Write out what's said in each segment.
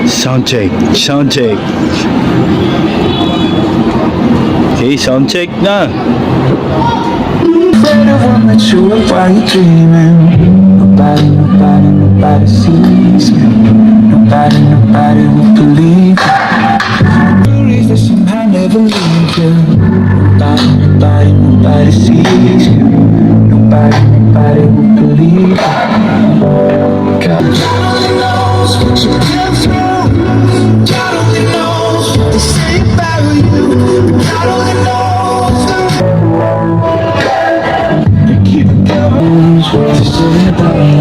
Sound check, sound check. Okay, sound check na. Afraid of what met you up while you're dreaming. Nobody sees you. Nobody will believe you. Worries that somehow never leave you. Nobody sees you. Nobody will believe you. God only knows what you've been through. God only knows what they say about you. God only knows the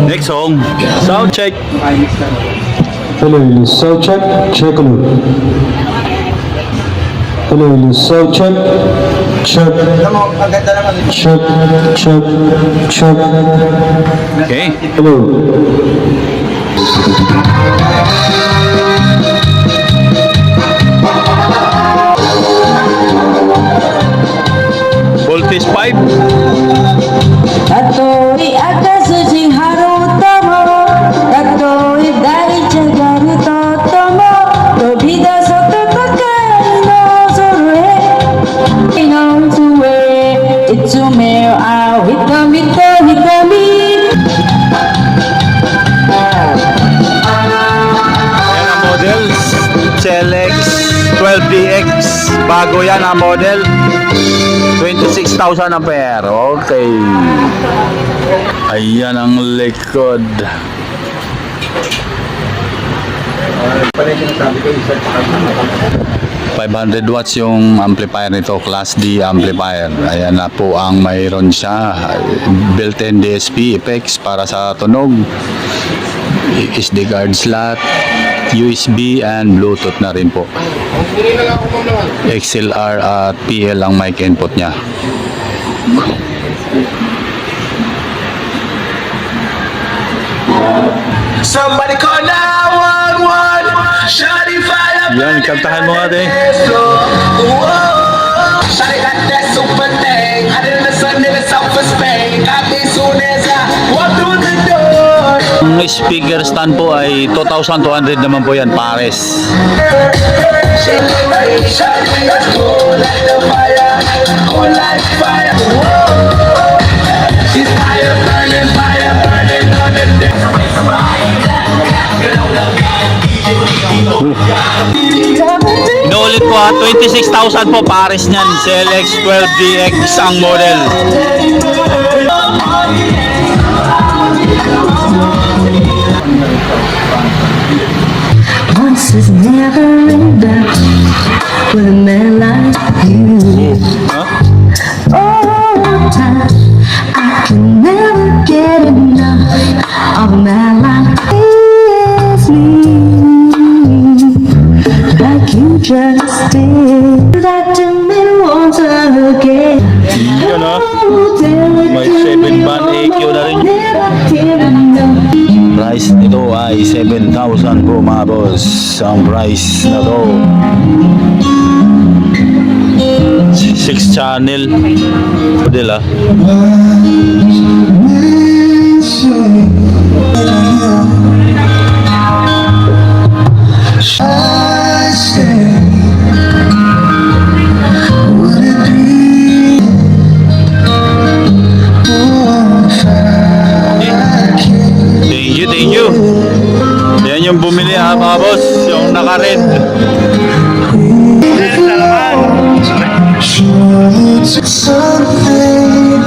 Next song, sound check. Hello, sound check, check hello. Hello, sound check, check, check. Okay. Hello. Voltage 5. Tato'y akasujing harutomo, tato'y dahil jagarutotomo, tobida sa tatakai no sore, no sue, itsume au hitami. Yan ang model, CLX 12DX. Bago yan ang model. 26,000 ampere. Okay. Ayan ang likod. 500 watts yung amplifier nito, Class D amplifier. Ayan na po ang mayroon siya. Built-in DSP effects para sa tunog, SD card slot, USB and Bluetooth na rin po. XLR at PL ang mic input niya. Somebody call 911. Shawty fire. Yan, kantahan mo ate. Shawty got that super thing. Hot in the sun in the south of Spain. Got me soon as I walk through the door. Ang speaker stand po ay 2,200 naman po yan, pares. Shawty is cool like the fire. Cool like fire. She's fire burning on the deck. Inuulit po ha, 26,000 po pares niyan. CLX 12DX ang model. Once is never enough with a man like you. All the time, I can never get enough of a man like this. Like you just did. That to me once again. Yun ha. May 7 band EQ na rin. Price nito ay 7,000 po mga boss. Ang price na to 6 channel model ah. Thank you. Yan yung bumili ha mga boss, yung naka-red. Sure, it's something